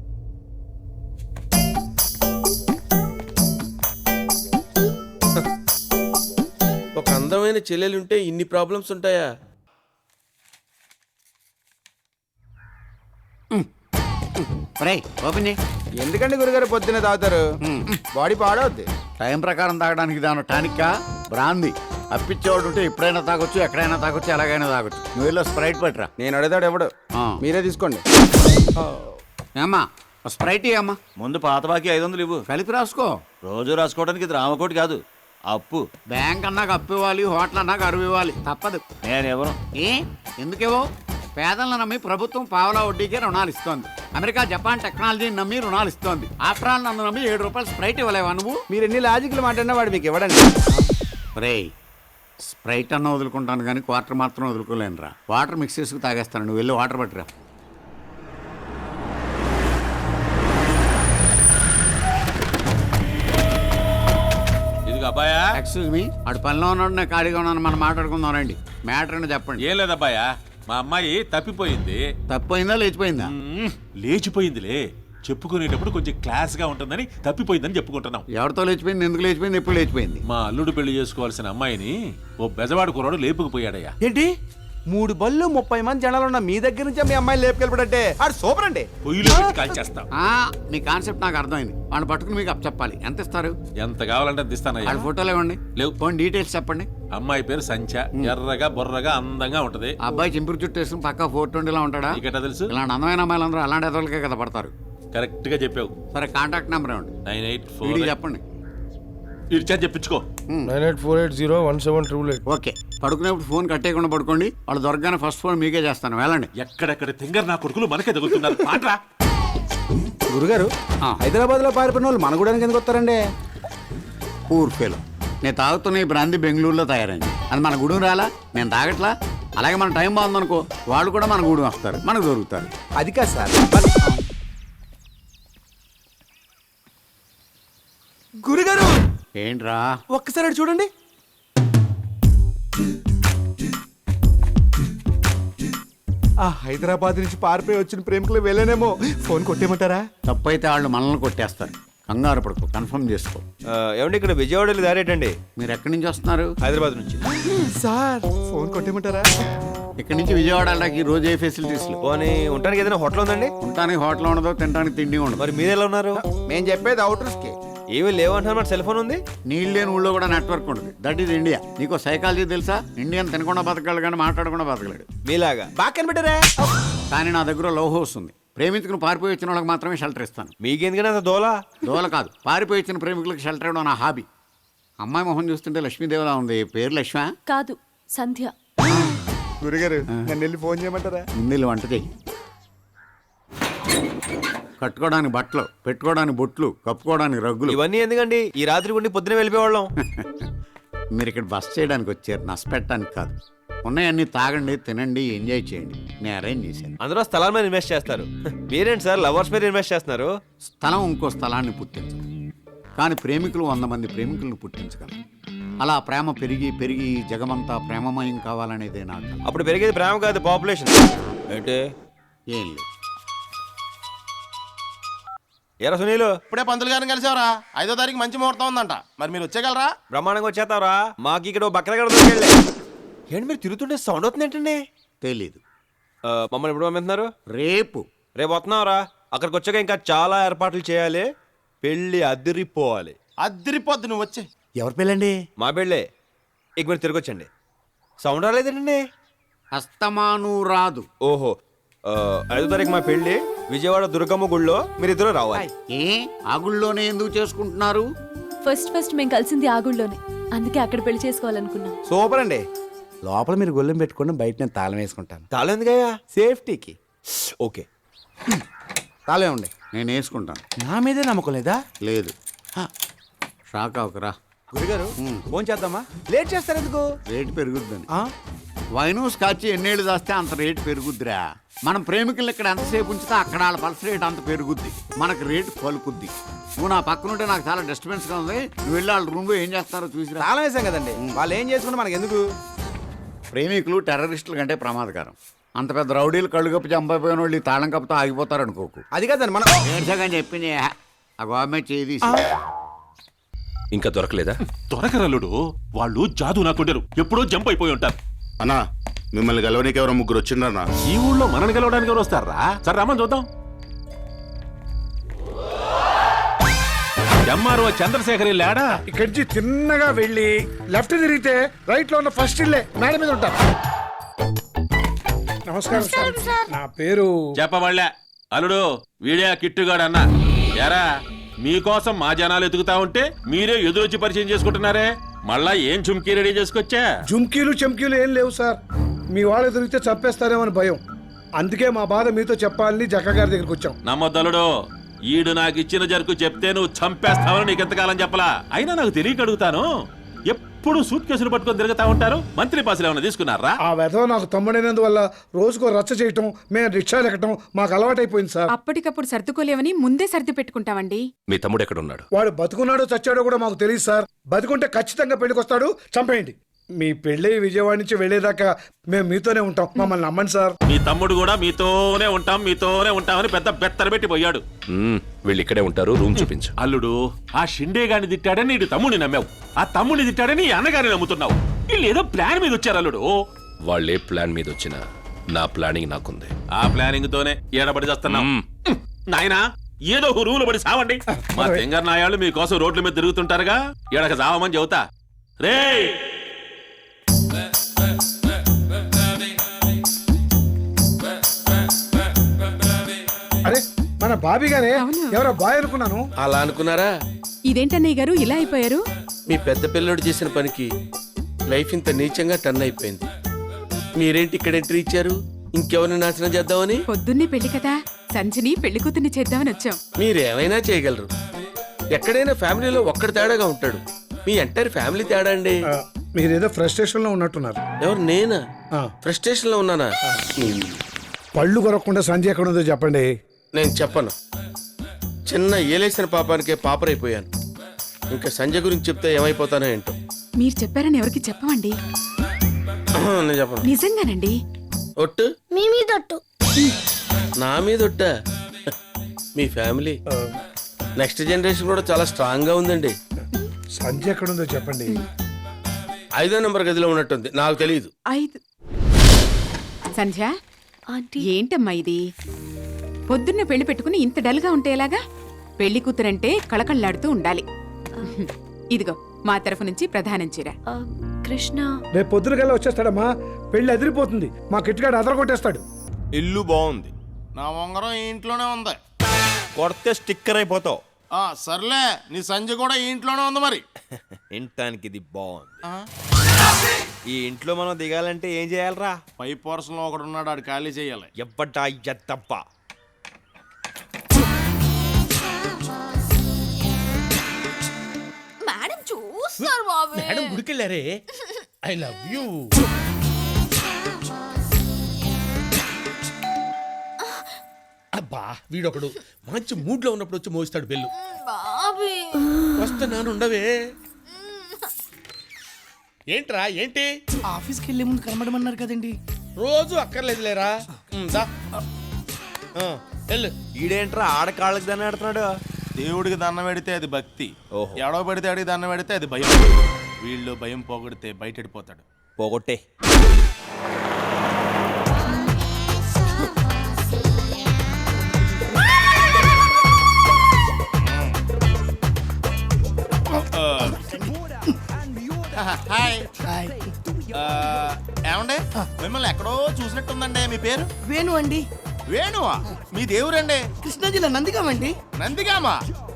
ఒక అందమైన చెల్లెలుంటే ఇన్ని ప్రాబ్లమ్స్ ఉంటాయా? ఓపెన్ చేయి. ఎందుకండి గురుగారు పొద్దున్న తాగుతారు? బాడీ పాడవద్ది. టైం ప్రకారం తాగడానికి దాని టానిక్కా బ్రాంది. అప్పిచ్చేవాడు ఉంటే ఎప్పుడైనా తాగొచ్చు, ఎక్కడైనా తాగొచ్చు, ఎలాగైనా తాగొచ్చు. నువ్వు వెళ్ళి స్ప్రైట్ పట్టురా. నేను అడుగుతాడు ఎవడు, మీరే తీసుకోండి. ఏమ్మా స్ప్రైట్ అమ్మా. ముందు పాత బాకీ 500 ఇవ్వు. కలిపి రాసుకో. రోజు రాసుకోవడానికి ఇది రామకోటి కాదు, అప్పు. బ్యాంక్ అన్నాక అప్పు ఇవ్వాలి, హోటల్ అన్నాక అరువు ఇవ్వాలి, తప్పదు. నేనెవరు? ఏ ఎందుకేవో? పేదలను నమ్మి ప్రభుత్వం పావలా వడ్డీకే రుణాలు ఇస్తోంది. అమెరికా జపాన్ టెక్నాలజీని నమ్మి రుణాలు ఇస్తోంది. ఆఫ్టర్ ఆల్ నన్ను నమ్మి ₹7 స్ప్రైట్ ఇవ్వలేవా నువ్వు? మీరు ఎన్ని లాజిక్లు మాట్లాడినా వాడు మీకు ఇవ్వడండి. రే, స్ప్రైట్ అన్న వదులుకుంటాను కానీ క్వార్టర్ మాత్రం వదులుకోలేనురా. వాటర్ మిక్స్ చేసుకు తాగేస్తాను. నువ్వు వెళ్ళి వాటర్ పట్టురా. ఇది అబ్బాయా. ఎక్స్క్యూజ్ మీ, అటు పనిలో ఉన్నాడు, నేను ఖాళీగా ఉన్నాను. మనం మాట్లాడుకుందాం రండి. మ్యాటర్ అని చెప్పండి. ఏం లేదబ్బాయా, మా అమ్మాయి తప్పిపోయింది. తప్పిపోయిందా లేచిపోయిందా? లేచిపోయిందిలే. చెప్పుకునేటప్పుడు కొంచెం క్లాస్ గా ఉంటుందని తప్పిపోయిందని చెప్పుకుంటున్నాం. ఎవరితో లేచిపోయింది, ఎందుకు లేచిపోయింది, ఎప్పుడు లేచిపోయింది? మా అల్లుడు పెళ్లి చేసుకోవాల్సిన అమ్మాయిని ఓ బెజవాడు కుర్రాడు లేపుకుపోయాడయ్యా. ఏంటి 3 బళ్ళు 30 మంది జనాలు ఉన్న మీ దగ్గర నుంచే మీ అమ్మాయిని లేపుకెళ్ళిపడంటే ఆడు సూపర్ అండి. పొయ్యిలో పెట్టి కాల్చేస్తాం. మీ కాన్సెప్ట్ నాకు అర్థమైంది. వాడిని పట్టుకుని మీకు అప్ చెప్పాలి. ఎంత ఇస్తారు? ఎంత కావాలంటే అంత ఇస్తానయ్యా. వాళ్ళ ఫోటోలు ఇవ్వండి. లేవు. కొన్ని డీటెయిల్స్ చెప్పండి. అమ్మాయి పేరు సంచ, ఎర్రగా బొర్రగా అందంగా ఉంటది. ఆ అబ్బాయి చింపురు చుట్టూ వేసుకుని పక్క 420 ఉంటాడా? నీకెట్టా తెలుసు? ఇలాంటి అందమైన అమ్మాయిలందరూ అలాంటి ఎదలకే కదా పడతారు. కరెక్ట్ గా చెప్పావు. సరే కాంటాక్ట్ నెంబర్ ఇవ్వండి. 984 చెప్పండి. ఇచ్చా చెప్పించుకో. 9848017888. ఓకే, పడుకునేప్పుడు ఫోన్ కట్టేయకుండా పడుకోండి. వాళ్ళు దొరకగానే ఫస్ట్ ఫోన్ మీకే చేస్తాను. వెళ్ళండి. ఎక్కడెక్కడ తింగర్ నా కొడుకులు మనకే తగులుతున్నారు. పాట్రా. గురుగారు హైదరాబాద్ లో పారిపోయిన వాళ్ళు మన కూడా ఎందుకు వస్తారండి? Poor fellow. నేను తాగుతున్న ఈ బ్రాంతి బెంగళూరులో తయారైంది. అది మన గూడెం రాలా? నేను తాగట్లా. అలాగే మన టైం బాగుందనుకో, వాళ్ళు కూడా మన గూడెం వస్తారు, మనకు దొరుకుతారు. అది కాదు సార్. గురుగారు ఏంట్రా? ఒక్కసారి అటు చూడండి. ఆ హైదరాబాద్ నుంచి పారిపోయి వచ్చిన ప్రేమికులు వెళ్ళనేమో. ఫోన్ కొట్టేయమంటారా? తప్పైతే వాళ్ళు మనల్ని కొట్టేస్తారు. కంగారు పడుకో, కన్ఫర్మ్ చేసుకో. ఏమండి ఇక్కడ విజయవాడలో దారేటండి? మీరు ఎక్కడి నుంచి వస్తున్నారు? హైదరాబాద్ నుంచి. సార్ ఫోన్ కొట్టేయమంటారా? ఇక్కడి నుంచి విజయవాడ వెళ్ళడానికి రోజు ఏ ఫెసిలిటీస్ లేవు. పోనీ ఉండడానికి ఏదైనా హోటల్ ఉందండి? ఉండటానికి హోటల్ ఉండదు, తినడానికి తిండి ఉండదు. మరి మీరు ఎలా ఉన్నారు? మేము చెప్పేది అవుటర్స్ కి. ఏమీ లేవంటున్నారు. మన సెల్ ఫోన్ ఉంది. నీళ్ళు లేని ఊళ్ళో కూడా నెట్వర్క్ ఉండదు. That is India. నీకు సైకాలజీ తెలుసా? ఇండియన్ తినకుండా బతకగలడు కానీ మాట్లాడకుండా బతకలేడు. మీలాగా బాగా కనిపెట్టారా? కానీ నా దగ్గర లవ్ హౌస్ ఉంది. ప్రేమించుకుని పారిపోయి వచ్చిన వాళ్ళకి మాత్రమే షెల్టర్ ఇస్తాను. మీకెందుకని అంత దోలా? దోల కాదు, పారిపోయి వచ్చిన ప్రేమికులకు షెల్టర్ ఇవ్వడం నా హాబీ. అమ్మాయి మొహం చూస్తుంటే లక్ష్మీదేవిలా ఉంది. పేరు లక్ష్మ కాదు, సంధ్య. గురుగారు నన్ను వెళ్ళి ఫోన్ చేయమంటారా? ముందు వంట చేయి. కట్టుకోవడానికి బట్టలు, పెట్టుకోవడానికి బొట్లు, కప్పుకోవడానికి రగ్గులు. ఇవన్నీ ఎందుకండి? ఈ రాత్రి ఉండి పొద్దునే వెళ్ళిపోవాళ్ళం. మీరు ఇక్కడ బస్ చేయడానికి వచ్చారు, నష్టపెట్టడానికి కాదు. ఉన్నాయన్నీ తాగండి, తినండి, ఎంజాయ్ చేయండి. నేను అరేంజ్ చేశాను. అందరూ స్థలాల మీద ఇన్వెస్ట్ చేస్తారు. మీరేంటి సార్ లవర్స్ మీద ఇన్వెస్ట్ చేస్తున్నారు? స్థలం ఇంకో స్థలాన్ని పుట్టించదు, కానీ ప్రేమికులు 100 మంది ప్రేమికులను పుట్టించగలరు. అలా ప్రేమ పెరిగి పెరిగి ఈ జగమంతా ప్రేమమయం కావాలనేదే నాకు. అప్పుడు పెరిగేది ప్రేమ కాదు, పాపులేషన్. ఏంటి? ఏం లేదు. ఎరా సునీలు, ఇప్పుడే పంతులు గారిని కలిసావరా? 5వ తారీఖు మంచి ముహూర్తం ఉందంట, మరి మీరు వచ్చేయగలరా? బ్రహ్మాండంగా వచ్చేస్తావరా? మాకు ఇక్కడ బక్కల గడ దొరికెళ్ళే. ఏంటి మీరు తిరుగుతుంటే సౌండ్ అవుతుంది ఏంటండి? తెలీదు. మమ్మల్ని ఎప్పుడు పంపిస్తున్నారు? రేపు వస్తున్నావురా? అక్కడికి వచ్చాక ఇంకా చాలా ఏర్పాట్లు చేయాలి. పెళ్ళి అదిరిపోవాలి. అద్దరిపోద్దు, నువ్వు వచ్చే. ఎవరి పెళ్ళండి? మా పెళ్ళే. ఇక మీరు తిరిగొచ్చండి. సౌండ్ రాలేదండి. అస్తమాను రాదు. ఓహో, 5వ తారీఖు మా పెళ్ళి విజయవాడ దుర్గమ్మ గుళ్ళో మీరిద్దరూ రావాలి. ఏ ఆ గుళ్ళోనే ఎందుకు చేసుకుంటున్నారు? ఫస్ట్ మేము కలిసింది ఆ గుళ్ళోనే, అందుకే అక్కడ పెళ్లి చేసుకోవాలనుకున్నాం. సూపర్ అండి. లోపల మీరు గొల్లెం పెట్టుకోండి, బయట నేను తాళం వేసుకుంటాను. తాళం ఎందుకయ్యా? సేఫ్టీకి. ఓకే, తాళే ఉండే, నేను వేసుకుంటాను. నా మీదే నమ్మకం లేదా? లేదు. షాక్ అవకరా. గురుగారు ఫోన్ చేద్దామా? లేట్ చేస్తారు ఎందుకు? రేటు పెరుగుద్దని. ఆ? వైను స్కాచ్ ఎన్నేళ్ళు దాస్తే అంత రేటు పెరుగుద్దిరా. మనం ప్రేమికులు ఇక్కడ ఎంతసేపు ఉంచితే అక్కడ వాళ్ళ పల్స్ రేట్ అంత పెరుగుద్ది, మనకు రేటు పలుకుద్ది. నువ్వు నా పక్కన ఉంటే నాకు చాలా డిస్టర్బెన్స్గా ఉంది. నువ్వు వెళ్ళి వాళ్ళ రూమ్లో ఏం చేస్తారో చూసిరా. తాళం వేసాం కదండి, వాళ్ళు ఏం చేసుకుంటే మనకి ఎందుకు? ప్రేమికులు టెర్రరిస్టుల కంటే ప్రమాదకరం. అంత పెద్ద రౌడీలు కళ్ళు కప్పి చంపైపోయిన వాళ్ళు ఈ తాళం కప్పుతో ఆగిపోతారు అనుకోకు. అది కాదండి మనం ఏడ్చగాని చెప్పింది ఆ గవర్నమెంట్ చేది. ఇంకా దొరకలేదా? దొరకరల్లుడు, వాళ్ళు జాదు నాకుండరు, ఎప్పుడో జంప్ అయిపోయి ఉంటారు. అన్నా, మిమ్మల్ని గెలవనీకి ఎవరో 3 వచ్చిండ్రన్నా. ఈ ఊళ్ళో మనని గెలవడానికి ఎవరు వస్తారా? సరే రమ్మని చూద్దాం. ఎంఆర్ఓ చంద్రశేఖర్ లేడా? ఇక్కడి నుంచి తిన్నగా వెళ్ళి లెఫ్ట్ తిరిగితే రైట్ లో ఉన్న ఫస్ట్ ఇల్లే, మేడ మీద ఉంటాం. నమస్కారం సార్, నా పేరు. చెప్పవాళ్ళ అల్లుడు, వీడే కిట్టుగాడు అన్న. ఎరా, మీకోసం మా జనాలు ఎదుగుతా ఉంటే మీరే ఎదురొచ్చి పరిచయం చేసుకుంటున్నారే. మళ్ళా ఏం చుమ్కీ రెడీ చేసుకొచ్చా? జుమ్కీలు చెమ్కీలు ఏం లేవు సార్. మీ వాళ్ళు దొరికితే చంపేస్తారేమని భయం, అందుకే మా బాధ మీతో చెప్పాలని జక్క గారి దగ్గరికి వచ్చాం. నమ్మొద్దలుడు, ఈడు నాకు ఇచ్చిన జరుకు చెప్తే నువ్వు చంపేస్తావని నీకు ఎంతకాలం చెప్పలా? అయినా నాకు తెలియక అడుగుతాను, ఎప్పుడు సూట్ కేసులు పట్టుకొని తిరుగుతా ఉంటారు, మంత్రి పాసులు ఏమైనా తీసుకున్నారా? ఆ వెధవ నాకు తమ్ముడైనందువల్ల రోజుకో రచ్చ చేయటం, మేము రిక్షాలు ఎక్కటం మాకు అలవాటైపోయింది సార్. అప్పటికప్పుడు సర్దుకోలేవని ముందే సర్ది పెట్టుకుంటామండి. మీ తమ్ముడు ఎక్కడున్నాడు? వాడు బతుకున్నాడో చచ్చాడో కూడా మాకు తెలియదు సార్. బతుకుంటే ఖచ్చితంగా పెళ్లికొస్తాడు, చంపేయండి. మీ పెళ్ళి విజయవాడ నుంచి వెళ్లేదాకా మేము మీతోనే ఉంటాం, మమ్మల్ని నమ్మండి సార్. మీ తమ్ముడు కూడా మీతోనే ఉంటామని పెద్ద బెత్తర పెట్టి పోయాడు. వీళ్ళు ఇక్కడే ఉంటారు, రూమ్ చూపించు. అల్లుడు, ఆ షిండే గాని తిట్టాడని నీడు తమ్ముడిని నమ్మావు, ఆ తమ్ముడిని తిట్టాడని ఈ అన్నగారిని నమ్ముతున్నావు. వీళ్ళు ఏదో ప్లాన్ మీద వచ్చారు అల్లుడు. వాళ్ళే ప్లాన్ మీద వచ్చినా నా ప్లానింగ్ నాకుంది. ఆ ప్లానింగ్ తోనే ఏడబడి చేస్తున్నాం. నాయనా, ఏదో రూలు పడి సావండి. మా తెంగర్ నాయాళ్ళు మీకోసం రోడ్ల మీద తిరుగుతుంటారుగా, ఎడక సావమని చెబుతా. రే అరే, మన బాబీ గారే ఎవరో బాయ్ అనుకున్నాను. అలా అనుకున్నారా? ఇదేంటన్నయ్య గారు ఇలా అయిపోయారు? మీ పెద్ద పిల్లోడు చేసిన పనికి లైఫ్ ఇంత నీచంగా టర్న్ అయిపోయింది. మీరేంటి ఇక్కడ ఎంట్రీ ఇచ్చారు? ఇంకెవరిని నాశనం చేద్దామని? పొద్దున్నే పెళ్లి కదా, సంచిని పెళ్లి కూతుర్ని చేద్దామని వచ్చాం. మీరేమైనా చేయగలరు. ఎక్కడైనా ఫ్యామిలీలో ఒక్కడి తేడాగా ఉంటాడు, మీ ఎంటైర్ ఫ్యామిలీ తేడా అండి. మీరేదో ఫ్రస్ట్రేషన్ లో ఉన్నట్టున్నారు. ఎవరు? నేనా ఫ్రస్ట్రేషన్ లో ఉన్నానా? పళ్ళు కొరకుండా సంజయ్ ఎక్కడ ఉందో చెప్పండి. నేను చెప్పను. చిన్న ఏలేసిన పాపానికే పాపరైపోయాను. ఇంకా సంజయ్ గురించి చెప్తే ఏమైపోతానో ఏంటో. మీరు చెప్పారని ఎవరికి చెప్పమండి. నేను చెప్పను. నిజంగానండి. ఒట్టు? మీ మీద ఒట్టు. నా మీద ఒట్టా? మీ ఫ్యామిలీ నెక్స్ట్ జనరేషన్ కూడా చాలా స్ట్రాంగ్ గా ఉందండి. సంజయ్ ఎక్కడ ఉందో చెప్పండి. 5వ నెంబర్ గదిలో ఉన్నట్టుంది, నాకు తెలియదు. 5. సంధ్య, ఆంటీ, ఏంటమ్మా ఇది? పొద్దున్నే పెళ్లి పెట్టుకుని ఇంత డల్గా ఉంటే ఎలాగా? పెళ్లి కూతురంటే కళకళలాడుతూ ఉండాలి. ఇదిగో మా తరఫు నుంచి ప్రధానం చీర. కృష్ణ రేపు పొద్దున కల్లా వచ్చేస్తాడమ్మా. పెళ్లి అదిరిపోతుంది, మా కిట్టుగాడు అదరగొట్టేస్తాడు. ఇల్లు బాగుంది, నా ఉంగరం ఈ ఇంట్లోనే ఉంది. కొడితే స్టిక్కర్ అయిపోతావు. సర్లే, నీ సంజయ్ కూడా ఈ ఇంట్లోనే ఉంది. మరి ఇంటానికి ఇది బాగుంది. ఈ ఇంట్లో మనం దిగాలంటే ఏం చేయాలరా? పై పోర్షన్ లో ఒకడు ఉన్నాడు, ఆడు ఖాళీ చేయాలి. ఎవ్వడా ఎద్దబ్బా. గుడికెళ్ళారే ఐ లవ్ యూ. అబ్బా వీడొకడు మంచి మూడ్ లో ఉన్నప్పుడు వచ్చి మోస్తాడు బెల్లు. వస్తున్నాను ఉండవే. ఏంట్రా ఏంటి? ఆఫీస్కి వెళ్ళే ముందు కనబడమన్నారు కదండి. రోజు అక్కర్లేదులేరా. దా. వెళ్ళు. ఈడేంట్రా ఆడకాళ్ళకి దాన్ని ఆడుతున్నాడు. దేవుడికి దండం పెడితే అది భక్తి, ఓహో. ఎడవ పెడితే అడిగి దండం పెడితే అది భయం. వీళ్ళు భయం పోగొడితే బయటెడిపోతాడు. పోగొట్టే. హాయ్. హాయ్. ఏమండే మిమ్మల్ని ఎక్కడో చూసినట్టుందండి. మీ పేరు? వేణు అండి. వేణువా? మీ దేవురండి? కృష్ణా జిల్లా నందిగామండి. నందిగామా?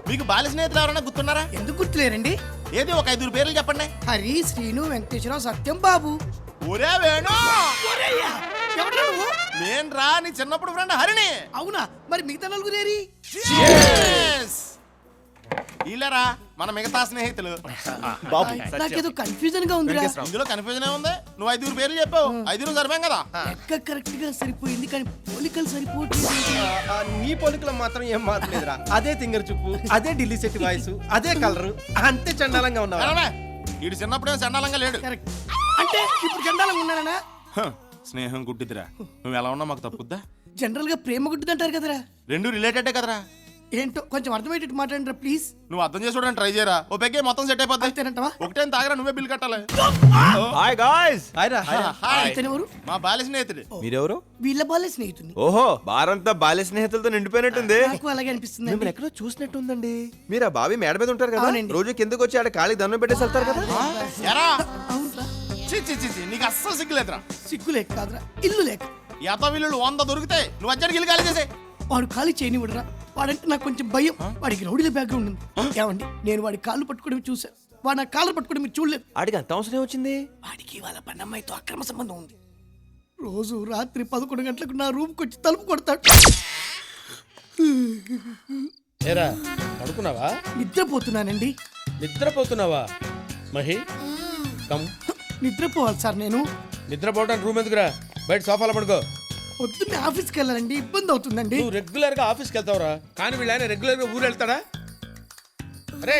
మీకు బాల్య స్నేహితులు ఎవరన్నా గుర్తున్నారా? ఎందుకు గుర్తులేరండి? ఏది ఒక 5 పేర్లు చెప్పండి. హరి, శ్రీను, వెంకటేశ్వరరావు, సత్యం, బాబు. ఒరే వేణు, ఎవడ్రా నువ్వు? నేను రా నీ చిన్నప్పుడు ఫ్రెండ్ హరిని. అవునా? మరి మిగతా నలుగురేరి? ఇల్లరా మన మిగతా స్నేహితులు. నాకేదో కన్ఫ్యూజన్ గా ఉందిరా. ఇందులో కన్ఫ్యూజన్ ఉంది. నువ్వు 5 పేర్లు చెప్పావు, 5 సరిపోయాం కదా. లెక్క కరెక్ట్ గా సరిపోయింది కానీ పోలికలు సరిపోవట్లేదు. నీ పొలికలు మాత్రం ఏం మారలేదురా. అదే తింగర్ చూపు, అదే ఢిల్లీ సెట్ వాయిస్, అదే కలర్, అంతే చండాలంగా ఉన్నావు. వీడు చిన్నప్పుడే చండాలంగా లేడు. కరెక్ట్. అంటే ఇప్పుడు చండాలంగా ఉన్నానా? స్నేహం గుడ్డిదిరా. నువ్వు ఎలా ఉన్నా మాకు తప్పుద్దా? జనరల్ గా ప్రేమ గుడ్డిదంటారు కదరా. 2 రిలేటెడే కదరా. ఏంటో కొంచెం అర్థమయ్యేటట్టు మాట్లాడరా ప్లీజ్. నువ్వు అర్థం చేసుకోవడానికి ట్రై చేయరా. ఓ పెగ్గే మొత్తం సెట్ అయిపోద్ది. అంతేనంటవా? ఒకటే తాగరా, నువ్వే బిల్ కట్టాలి. Hi guys. హాయ్. ఇతనెవరు? మా బాల్య స్నేహితుడు. మీరెవరు? వీళ్ళ బాలే స్నేహితుని. ఓహో, బారంతా బాల్య స్నేహితులతో నిండిపోయినట్టుంది. నాకు అలాగే అనిపిస్తుంది. మిమ్మల్ని ఎక్కడో చూసినట్టుందండి. మీరు ఆ బావి మేడ మీద ఉంటారు కదా, అవునండి. రోజు కిందకు వచ్చి ఆడ కాళీ దండం పెట్టేసి వెళ్తారు కదా. ఎరా అవునరా? చి చి చి చి, నీకు అస్సలు సిగ్గులేదురా. సిగ్గు లేక కాదురా, ఇల్లు లేక. ఎత వీళ్ళు 100 దొరికితే నువ్వు అజ్జడికి ఇల్లు ఖాళీ చేసే. వాడు ఖాళీ చేయనివ్వడరా. వాడంటే నాకు కొంచెం భయం. వాడికి రౌడీల బ్యాక్గ్రౌండ్ ఉంది. ఏమండి, నేను వాడి కాళ్ళు పట్టుకోవడం చూసాను. వాడు నా కాళ్ళు పట్టుకోవడం మీరు చూడలేదు. ఆడికి అంత అవసరం వచ్చింది. వాడికి వాళ్ళ పన్నమ్మాయితో అక్రమ సంబంధం ఉంది. రోజు రాత్రి 11 గంటలకు నా రూమ్కి వచ్చి తలుపు కొడతాడు. ఏరా పడుకున్నావా? నిద్రపోతున్నానండి. నిద్రపోతున్నావా? మహి కమ్. నిద్రపోవాలి సార్ నేను. నిద్రపోవడానికి రూమ్ ఎందుకురా? బయట సోఫాలో పడుకో. పొద్దున్నే ఆఫీస్కి వెళ్ళాలండి, ఇబ్బంది అవుతుందండి. నువ్వు రెగ్యులర్ గా ఆఫీస్కి వెళ్తావురా, కానీ వీళ్ళైనా రెగ్యులర్ గా ఊరు వెళ్తాడా? అరే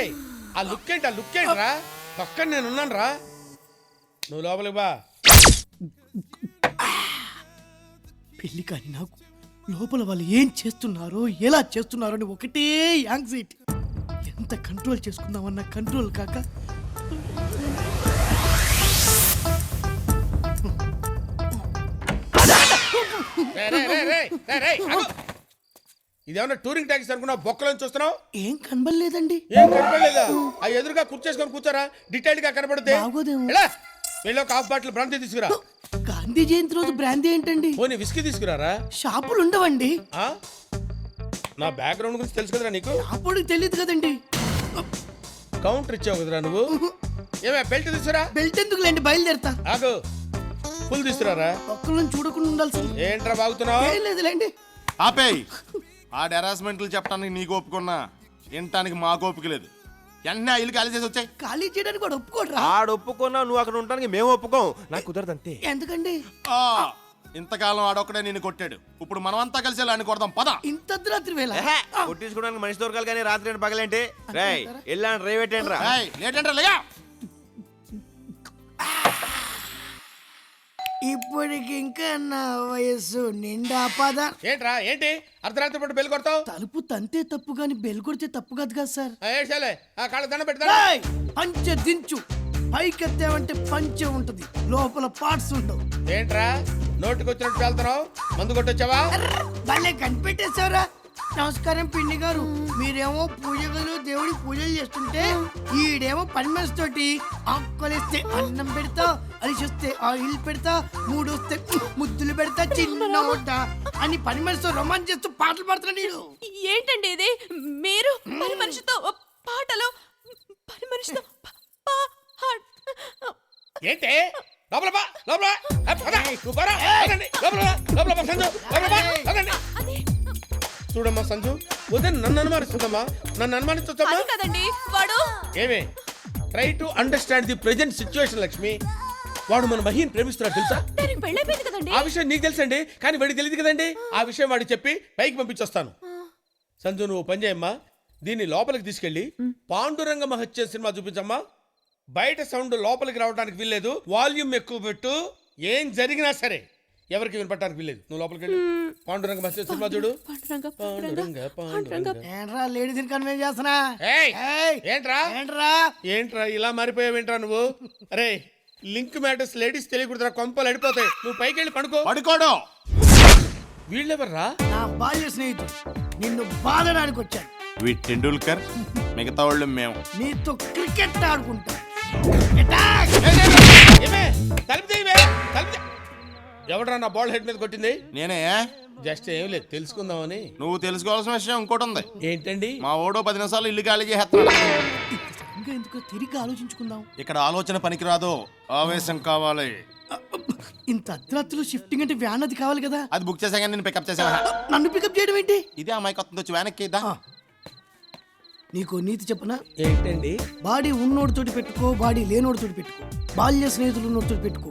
ఆ లుక్ ఏంటి? ఆ లుక్ ఏంట్రా? పక్కన నేను ఉన్నాను రా. నువ్వు లోపలికి బా. పెళ్లి కానీ నాకు లోపల వాళ్ళు ఏం చేస్తున్నారో ఎలా చేస్తున్నారో అని ఒకటే యాంగ్జైటీ. ఎంత కంట్రోల్ చేసుకుందామన్నా కంట్రోల్ కాక ఇదేమన్నా టూరింగ్ ట్యాక్సీ అనుకున్నా? బొక్కలను చూస్తున్నావు? ఏం కనబడలేదండి. ఏం కనపడలేదా? ఆ ఎదురుగా కుర్చేసుకొని కూర్చోరా, డీటెయిల్డ్ గా కనపడుతుంది. బాగోదేమో. వీళ్ళు ఒక హాఫ్ బాటిల్ బ్రాంతి తీసుకురా. గాంధీ జయంతి రోజు బ్రాందీ ఏంటండి? పోనీ విస్కీ తీసుకురారా. షాపులు ఉండవండి. ఆ? నా బ్యాక్గ్రౌండ్ గురించి తెలుసు కదరా నీకు? అప్పుడు తెలియదు కదండి. కౌంటర్ ఇచ్చావు కదరా నువ్వు. ఏమే బెల్ట్ తీసుకురా. బెల్ట్ ఎందుకు లేండి, బయలుదేరతా. ఆగు, ఫుల్ తీసుకురారా. ఒక్కళ్ళని చూడకుండా ఉండాల్సింది. ఏంట్రా బాగుతున్నావు? ఏం లేదులేండి. ఆపేయ్. ఆ హెరాస్మెంట్లు చెప్పడానికి నీకు ఒప్పుకున్నా, వినటానికి మాకు ఓపిక లేదు. వెంటనే ఆ ఇల్లు ఖాళీ చేసి వచ్చాయి. ఖాళీ చేయడానికి కూడా ఒప్పుకోడ్రా. ఆడు ఒప్పుకున్నా నువ్వు అక్కడ ఉండడానికి మేము ఒప్పుకోం. నాకు కుదరదు అంతే. ఎందుకండి? ఇంతకాలం ఆడొక్కడే నిన్ను కొట్టాడు, ఇప్పుడు మనమంతా కలిసి ఆయన కొడదాం పద. ఇంత అర్ధరాత్రి వేళ కొట్టించుకోవడానికి మనిషి దొరకాలి కానీ రాత్రి పగలేంటి. రేయ్ వెళ్ళాను రేవేటేంట్రా. లేటంటే లేగా. ఇప్పటికి ఇంకా నా వయస్సు నిండా పద. ఏంట్రా ఏంటి అర్ధరాత్రి పూట బెల్ కొడతావు? తలుపు తంతే తప్పు గాని బెల్ కొడితే తప్పు కాదు కదా సార్. ఏడ్చాలే, ఆ కాళ్ళ దండ పెడతా. పంచె దించు. పైకెత్తావంటే పంచె ఉంటది, లోపల పార్ట్స్ ఉండవు. ఏంట్రా నోటికి వచ్చినట్టు వెళ్తున్నావు? మందు కొట్టొచ్చావా? భలే కనిపెట్టేశారా. నమస్కారం పిండి గారు. మీరేమో పూజలు దేవుడి పూజలు చేస్తుంటే ఈడేమో పని మనిషి తోటి ఆకులేస్తే అన్నం పెడతా, అలిసొస్తే ఆయిల్ పెడతా, మూడొస్తే ముద్దులు పెడతా చిన్నోట అని పని మనిషితో రొమాన్స్ చేస్తూ పాటలు పాడుతున్నాడు. ఏంటండి ఇది? మీరు పని మనిషితో పాటలు, పని మనిషితో ఏంటి? లోపల బా, లోపల బా. పద, నువ్వు పోరా. పదండి, లోపల బా, లోపల బా సంజు, లోపల బా, పదండి. చూడమ్మా సంజు, ఉదయం నన్ను అనుమానిస్తుందమ్మా. నన్ను అనుమానిస్తుందమ్మా కదండి వాడు. ఏమే try to understand the present situation Lakshmi. వాడు మన మహిని ప్రేమిస్తున్నాడు తెలుసా? దానికి పెళ్ళైపోయింది కదండి. ఆ విషయం నీకు తెలుసండి, కానీ వాడికి తెలియదు కదండి. ఆ విషయం వాడికి చెప్పి పైకి పంపించొస్తాను. సంజు నువ్వు పని చేయమ్మా, దీన్ని లోపలికి తీసుకెళ్ళి పాండురంగ మహత్యం సినిమా చూపించమ్మా. బయట సౌండ్ లోపలికి రావడానికి వీల్లేదు, వాల్యూమ్ ఎక్కువ పెట్టు. ఏం జరిగినా సరే ఎవరికి వినపడటానికి వీల్లేదు. నువ్వు లోపలికి వెళ్ళి పాండురంగ మహత్యం సినిమా చూడు. ఏంట్రా లేడీస్ కన్వెన్స్ చేస్తున్నా? ఏయ్! ఏయ్! ఏంట్రా ఏంట్రా ఏంట్రా ఇలా మారిపోయావేంట్రా నువ్వు? అరే లింక్ మ్యాటర్స్ లేడీస్ తెలియకూడదురా, కొంపలు అడిపోతాయి. నువ్వు పైకి వెళ్ళి పడుకో. పడుకోడు. వీళ్ళెవర్రా? నా బాల్య స్నేహితుడు, నిన్ను బాధడానికి వచ్చాడు. వీ టెండూల్కర్, మిగతా వాళ్ళు మేము. నీతో క్రికెట్ ఆడుకుంటా. ఏమే? తలుపు తీయవే, తలుపు తీ- ఎవడ్రా నా బాల్ హెడ్ మీద కొట్టింది? నేనే. జస్ట్ ఏం లేదు తెలుసుకుందామని. నువ్వు తెలుసుకోవాల్సిన విషయం ఇంకోటి ఉంది. ఏంటండి? మా ఓడో 10 నిమిషాలు ఇల్లు ఖాళీ చేస్తాడు. ఇంకా ఎందుకో తిరిగి ఆలోచించుకుందాం. ఇక్కడ ఆలోచన పనికిరాదు, ఆవేశం కావాలి. ఇంత అర్ధరాత్రులు షిఫ్టింగ్ అంటే వ్యాన్ అది కావాలి కదా. అది బుక్ చేసాక నేను పికప్ చేసా. నన్ను పికప్ చేయడం ఏంటి? ఇదే అమ్మాయి కొత్త వచ్చి వెనక్కి దా. నీకు నీతి చెప్పనా? ఏంటండి? బాడీ ఉన్నోడితోటి పెట్టుకో, బాడీ లేనోడితోటి పెట్టుకో. బాల్య స్నేహితులు ఉన్నోడితోటి పెట్టుకో.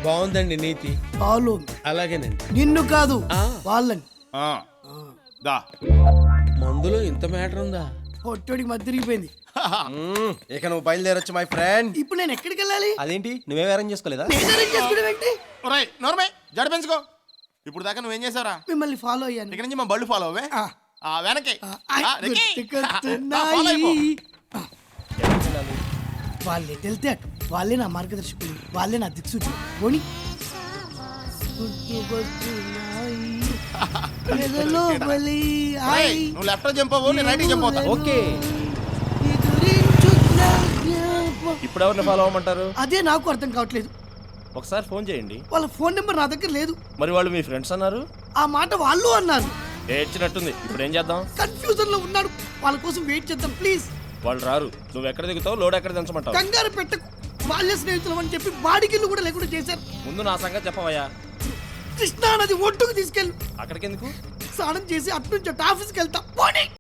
బాగుందండి నీతి. ఫాలో. అలాగేనండి. నిన్ను కాదు వాళ్ళని. దా. మందులో ఇంత మ్యాటర్ ఉందా? పొట్టోడికి మధ్య తిరిగిపోయింది. ఇక నువ్వు బయలుదేరొచ్చు మై ఫ్రెండ్. ఇప్పుడు నేను ఎక్కడికి వెళ్ళాలి? అదేంటి నువ్వేం అరేంజ్ చేసుకోలేదా? నేను arrange చేసుకోవడం ఏంటి? ఒరేయ్ నోర్మే జడ పెంచుకో. ఇప్పుడు దాకా నువ్వేం చేసావురా? మిమ్మల్ని ఫాలో అయ్యాను. ఇక్కడ నుంచి మా బళ్ళు ఫాలో అవే. వెనకే గుర్తుకొస్తున్నాయి. వాళ్ళే వెళ్తే అటు, వాళ్ళే నా మార్గదర్శకులు, వాళ్ళే నా దిక్సూచి. పోనీ నువ్వు లెఫ్ట్ జంప్ అవ్వు, నేను రైట్ జంప్ అవుతా. ఓకే. ఇప్పుడు ఎవరిని ఫాలో అవ్వమంటారు? అదే నాకు అర్థం కావట్లేదు. ఒకసారి ఫోన్ చేయండి. వాళ్ళ ఫోన్ నెంబర్ నా దగ్గర లేదు. మరి వాళ్ళు మీ ఫ్రెండ్స్ అన్నారు? ఆ మాట వాళ్ళు అన్నారు. ఏడ్చినట్టుంది. ఇప్పుడు ఏం చేద్దాం? కన్ఫ్యూజన్ లో ఉన్నాడు. వాళ్ళ కోసం వెయిట్ చేద్దాం ప్లీజ్. వాళ్ళు రారు. నువ్వు ఎక్కడ దిగుతావు, లోడ్ ఎక్కడ దించమంటావు? కంగారు పెట్టకు. బాల్య స్నేహితులు అని చెప్పి బాడిగిల్లు కూడా లేకుండా చేశారు. ముందు నా సంగతి చెప్పవయ్యా. కృష్ణా నది ఒడ్డుకు తీసుకెళ్ళు. అక్కడికి ఎందుకు? స్నానం చేసి అటు నుంచి ఆఫీస్కి వెళ్తా. పోనీ